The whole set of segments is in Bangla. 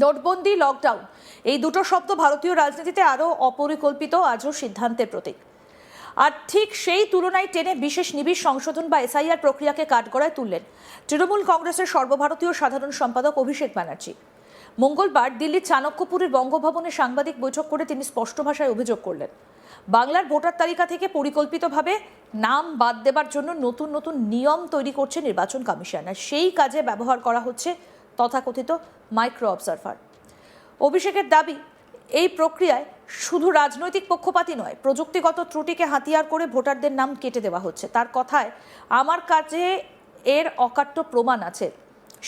নোটবন্দি, লকডাউন এই দুটো শব্দ ভারতীয় রাজনীতিতে আরও অপরিকল্পিত, আজও সিদ্ধান্তের প্রতীক। আর ঠিক সেই তুলনায় টেনে বিশেষ নিবিড় সংশোধন বা এসআইআর প্রক্রিয়াকে কাঠগড়ায় তুললেন তৃণমূল কংগ্রেসের সর্বভারতীয় সাধারণ সম্পাদক অভিষেক ব্যানার্জি। মঙ্গলবার দিল্লির চাণক্যপুরের বঙ্গভবনে সাংবাদিক বৈঠক করে তিনি স্পষ্ট ভাষায় অভিযোগ করলেন, বাংলার ভোটার তালিকা থেকে পরিকল্পিতভাবে নাম বাদ দেবার জন্য নতুন নতুন নিয়ম তৈরি করছে নির্বাচন কমিশন, আর সেই কাজে ব্যবহার করা হচ্ছে তথাকথিত মাইক্রো অবজারভার। অভিষেকের দাবি, এই প্রক্রিয়ায় শুধু রাজনৈতিক পক্ষপাতী নয়, প্রযুক্তিগত ত্রুটিকে হাতিয়ার করে ভোটারদের নাম কেটে দেওয়া হচ্ছে। তার কথায়, আমার কাছে এর অকাট্য প্রমাণ আছে।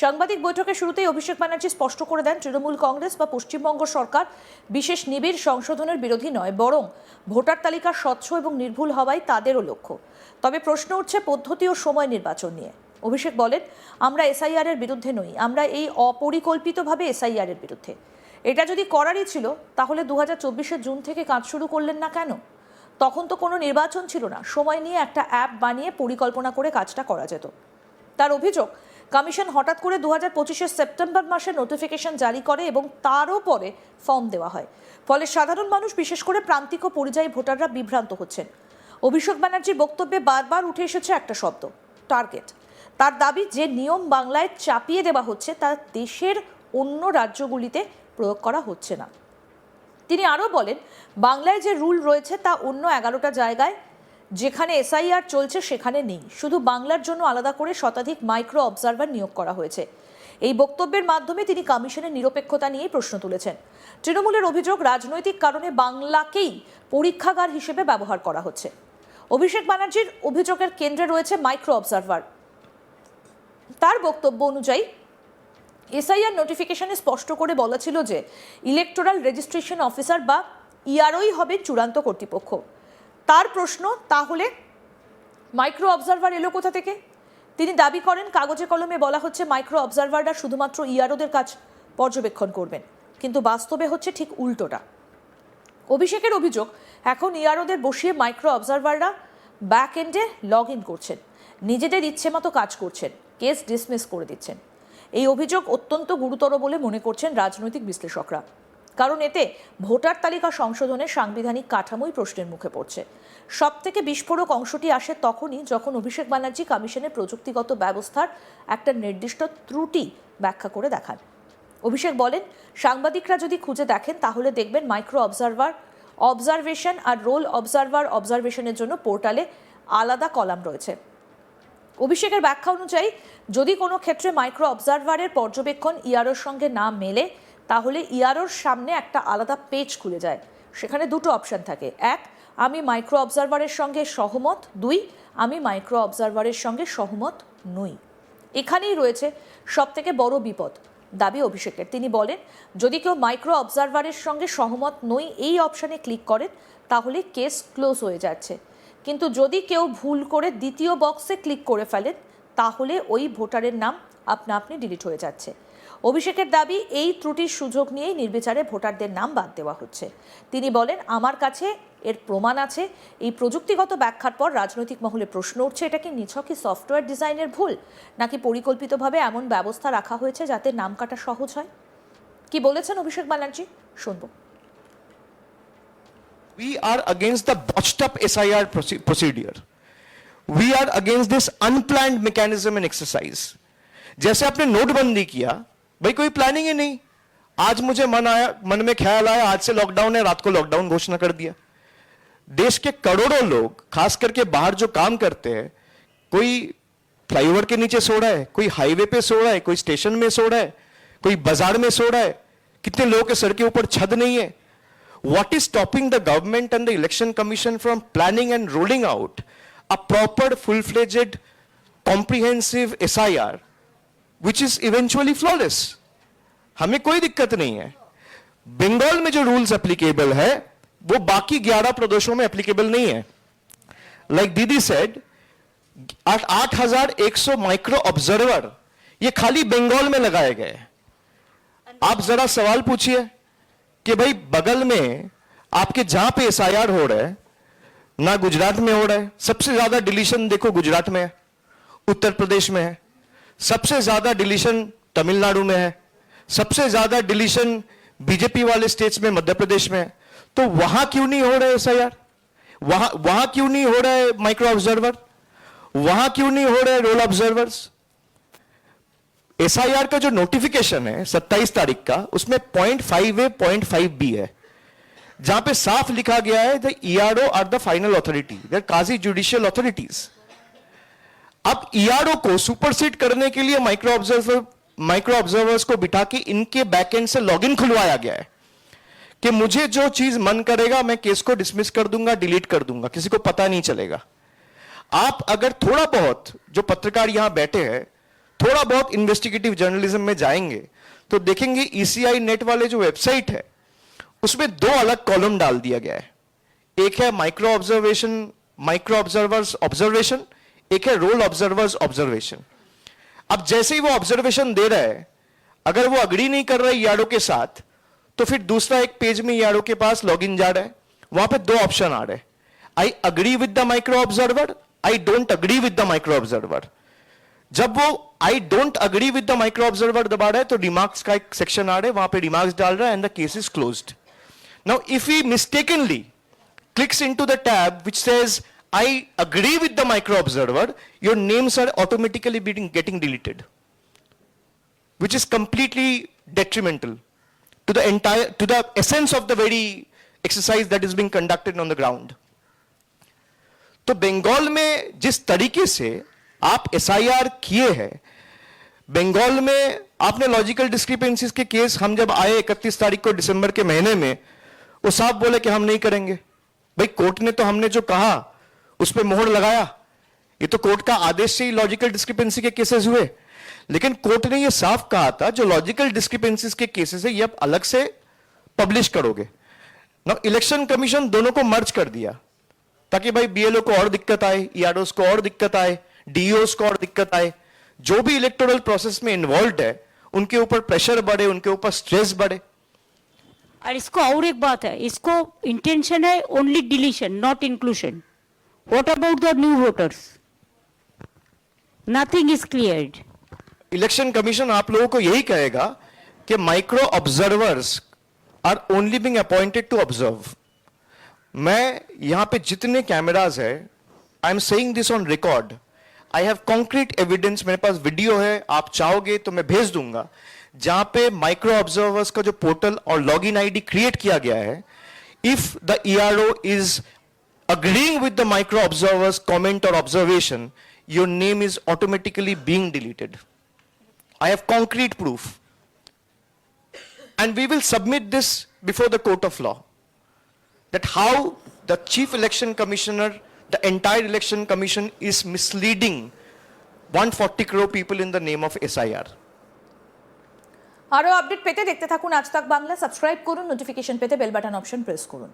সাংবাদিক বৈঠকের শুরুতেই অভিষেক ব্যানার্জি স্পষ্ট করে দেন, তৃণমূল কংগ্রেস বা পশ্চিমবঙ্গ সরকার বিশেষ নিবিড় সংশোধনের বিরোধী নয়, বরং ভোটার তালিকা স্বচ্ছ এবং নির্ভুল হওয়াই তাদেরও লক্ষ্য। তবে প্রশ্ন উঠছে পদ্ধতি ও সময় নির্বাচন নিয়ে। অভিষেক বলেন, আমরা এসআইআর এর বিরুদ্ধে নই, আমরা এই অপরিকল্পিতভাবে এসআইআর এর বিরুদ্ধে। এটা যদি করারই ছিল, তাহলে 2024 জুন থেকে কাজ শুরু করলেন না কেন? তখন তো কোনো নির্বাচন ছিল না, সময় নিয়ে একটা অ্যাপ বানিয়ে পরিকল্পনা করে কাজটা করা যেত। তার অভিযোগ, কমিশন হঠাৎ করে 2025 সেপ্টেম্বর মাসে নোটিফিকেশন জারি করে এবং তারও পরে ফর্ম দেওয়া হয়। ফলে সাধারণ মানুষ, বিশেষ করে প্রান্তিক ও পরিযায়ী ভোটাররা বিভ্রান্ত হচ্ছেন। অভিষেক ব্যানার্জির বক্তব্যে বারবার উঠে এসেছে একটা শব্দ, টার্গেট। তার দাবি, যে নিয়ম বাংলায় চাপিয়ে দেওয়া হচ্ছে তা দেশের অন্য রাজ্যগুলিতে প্রয়োগ করা হচ্ছে না। তিনি আরও বলেন, বাংলায় যে রুল রয়েছে তা অন্য 11টা জায়গায় যেখানে এসআইআর চলছে সেখানে নেই। শুধু বাংলার জন্য আলাদা করে শতাধিক মাইক্রো অবজারভার নিয়োগ করা হয়েছে। এই বক্তব্যের মাধ্যমে তিনি কমিশনের নিরপেক্ষতা নিয়েই প্রশ্ন তুলেছেন। তৃণমূলের অভিযোগ, রাজনৈতিক কারণে বাংলাকেই পরীক্ষাগার হিসেবে ব্যবহার করা হচ্ছে। অভিষেক ব্যানার্জির অভিযোগের কেন্দ্রে রয়েছে মাইক্রো অবজারভার। তার বক্তব্য অনুযায়ী, এসআইআর নোটিফিকেশনে স্পষ্ট করে বলা ছিল যে ইলেকটোরাল রেজিস্ট্রেশন অফিসার বা ইআরওই হবে চূড়ান্ত কর্তৃপক্ষ। তার প্রশ্ন, তাহলে মাইক্রো অবজারভার এলো কোথা থেকে? তিনি দাবি করেন, কাগজে কলমে বলা হচ্ছে মাইক্রো অবজারভাররা শুধুমাত্র ইআরওদের কাজ পর্যবেক্ষণ করবেন, কিন্তু বাস্তবে হচ্ছে ঠিক উল্টোটা। অভিষেকের অভিযোগ, এখন ইআরওদের বসিয়ে মাইক্রো অবজারভাররা ব্যাক এন্ডে লগ ইন করছেন, নিজেদের ইচ্ছে মতো কাজ করছেন, কেস ডিসমিস করে দিচ্ছেন। এই অভিযোগ অত্যন্ত গুরুতর বলে মনে করছেন রাজনৈতিক বিশ্লেষকরা, কারণ এতে ভোটার তালিকা সংশোধনের সাংবিধানিক কাঠামোই প্রশ্নের মুখে পড়ছে। সবথেকে বিস্ফোরক অংশটি আসে তখনই যখন অভিষেক ব্যানার্জি কমিশনের প্রযুক্তিগত ব্যবস্থার একটা নির্দিষ্ট ত্রুটি ব্যাখ্যা করে দেখান। অভিষেক বলেন, সাংবাদিকরা যদি খুঁজে দেখেন তাহলে দেখবেন মাইক্রো অবজারভার অবজারভেশন আর রোল অবজারভার অবজারভেশনের জন্য পোর্টালে আলাদা কলাম রয়েছে। অভিষেকের ব্যাখ্যা অনুযায়ী, যদি কোনো ক্ষেত্রে মাইক্রো অবজারভারের পর্যবেক্ষণ ইআরওর সঙ্গে না মেলে, তাহলে ইআরওর সামনে একটা আলাদা পেজ খুলে যায়। সেখানে দুটো অপশন থাকে, 1 আমি মাইক্রো অবজারভারের সঙ্গে সহমত, 2 আমি মাইক্রো অবজারভারের সঙ্গে সহমত নই। এখানেই রয়েছে সবথেকে বড় বিপদ, দাবি অভিষেকের। তিনি বলেন, যদি কেউ মাইক্রো অবজারভারের সঙ্গে সহমত নই এই অপশানে ক্লিক করেন তাহলে কেস ক্লোজ হয়ে যাচ্ছে, কিন্তু যদি কেউ ভুল করে দ্বিতীয় বক্সে ক্লিক করে ফেলেন তাহলে ওই ভোটারের নাম আপনা আপনি ডিলিট হয়ে যাচ্ছে। অভিষেকের দাবি, এই ত্রুটির সুযোগ নিয়েই নির্বিচারে ভোটারদের নাম বাদ দেওয়া হচ্ছে। তিনি বলেন, আমার কাছে এর প্রমাণ আছে। এই প্রযুক্তিগত ব্যাখ্যার পর রাজনৈতিক মহলে প্রশ্ন উঠছে, এটা কি নিছকই সফটওয়্যার ডিজাইনের ভুল, নাকি পরিকল্পিতভাবে এমন ব্যবস্থা রাখা হয়েছে যাতে নাম কাটা সহজ হয়? কি বলেছেন অভিষেক ব্যানার্জি, শুনবো। We are against the botched up SIR procedure. We are against this unplanned mechanism and exercise. जैसे आपने नोटबंदी किया, भाई कोई प्लानिंग ही नहीं। आज मुझे मन में ख्याल आया, आज से लॉकडाउन है, रात को लॉकडाउन घोषणा कर दिया। देश के करोड़ों लोग, खास करके बाहर जो काम करते हैं, कोई फ्लाईओवर के नीचे सो रहा है, कोई हाईवे पे सो रहा है, कोई स्टेशन में सो रहा है, कोई बाजार में सो रहा है, कितने लोगों के सर के ऊपर छत नहीं है। What is stopping the government and the election commission from planning and rolling out a proper, full-fledged, comprehensive SIR, which is eventually flawless? हमें कोई दिक्कत नहीं है। बंगाल में जो रूल्स एप्लीकेबल है वो बाकी 11 प्रदेशों में एप्लीकेबल नहीं है। Like दीदी said, 8,100 माइक्रो ऑब्जर्वर ये खाली बंगाल में लगाए गए। आप जरा सवाल पूछिए कि भाई बगल में आपके जहां पे एसआईआर हो रहा है, ना गुजरात में हो रहा है। सबसे ज्यादा डिलीशन देखो गुजरात में है, उत्तर प्रदेश में है, सबसे ज्यादा डिलीशन तमिलनाडु में है, सबसे ज्यादा डिलीशन बीजेपी वाले स्टेट्स में मध्य प्रदेश में है, तो वहां क्यों नहीं हो रहे एसआईआर? वहां क्यों नहीं हो रहे माइक्रो ऑब्जर्वर? वहां क्यों नहीं हो रहे रोल ऑब्जर्वर्स? एसआईआर का जो नोटिफिकेशन है 27 तारीख का, उसमें .5A, .5B है, जहां पे साफ लिखा गया है the ERO are the final authority, they are quasi judicial authorities. अब ईआरओ को सुपरसीड करने के लिए माइक्रो ऑब्जर्वर्स को बिठा के इनके बैकएंड से लॉगिन खुलवाया गया है कि मुझे जो चीज मन करेगा मैं केस को डिसमिस कर दूंगा, डिलीट कर दूंगा, किसी को पता नहीं चलेगा। आप अगर थोड़ा बहुत, जो पत्रकार यहां बैठे हैं, थोड़ा बहुत इन्वेस्टिगेटिव जर्नलिज्म में जाएंगे तो देखेंगे ईसीआई नेट वाले जो वेबसाइट है उसमें 2 अलग कॉलम डाल दिया गया है। एक है माइक्रो ऑब्जर्वर्स ऑब्जर्वेशन, एक है रोल ऑब्जर्वर्स ऑब्जर्वेशन। अब जैसे ही वो ऑब्जर्वेशन दे रहा है, अगर वो अग्री नहीं कर रहा है ईआरओ के साथ, तो फिर दूसरा एक पेज में ईआरओ के पास लॉगिन जा रहा है, वहां पे 2 ऑप्शन आ रहे हैं, I agree with the micro observer, I don't agree with the micro observer. जब वो I don't agree with the micro observer दबा रहा है तो रिमार्क्स का एक सेक्शन आ रहा है, वहां पे रिमार्क्स डाल रहा है and the case is closed. Now if he mistakenly clicks into the tab which says I agree with the micro observer, your names are automatically getting deleted, which is completely detrimental to the essence of the very exercise that is being conducted on the ground. तो बंगाल में जिस तरीके से आप एसआईआर किए हैं, बंगाल में आपने लॉजिकल डिस्क्रिपेंसीज के केस, हम जब आए 31 तारीख को दिसंबर के महीने में, वो साफ बोले कि हम नहीं करेंगे। भाई कोर्ट ने तो हमने जो कहा उस पर मोहर लगाया, ये तो कोर्ट का आदेश से ही लॉजिकल डिस्क्रिपेंसी के केसेस हुए। लेकिन कोर्ट ने ये साफ कहा था जो लॉजिकल डिस्क्रिपेंसीज के केसेस है ये आप अलग से पब्लिश करोगे ना। इलेक्शन कमीशन दोनों को मर्ज कर दिया ताकि भाई बीएलओ को और दिक्कत आए, ईआरओस को और दिक्कत आए, डीईओस को और दिक्कत आए, जो भी इलेक्टोरल प्रोसेस में इन्वॉल्व है उनके ऊपर प्रेशर बढ़े, उनके ऊपर स्ट्रेस बढ़े। और इसको और एक बात है, इसको इंटेंशन है only deletion not inclusion. What about the new voters? Nothing is cleared. Election commission आप लोगों को यही कहेगा कि micro observers are only being appointed to observe. मैं यहां पे जितने कैमराज है, I am saying this on record, I have concrete evidence, मेरे पास वीडियो है, आप चाहोगे तो मैं भेज दूंगा, जहां पे माइक्रो ऑब्जर्वर्स का जो पोर्टल और लॉगिन आईडी क्रिएट किया गया है, if the ERO is agreeing with the micro observer's comment or observation, your name is automatically being deleted. I have concrete proof. And we will submit this before the court of law. That how the chief election commissioner, the entire election commission is misleading 140 crore people in the name of SIR. আরো আপডেট পেতে দেখতে থাকুন আজ তাক বাংলা, সাবস্ক্রাইব করুন, নোটিফিকেশন পেতে বেল বাটন অপশন প্রেস করুন।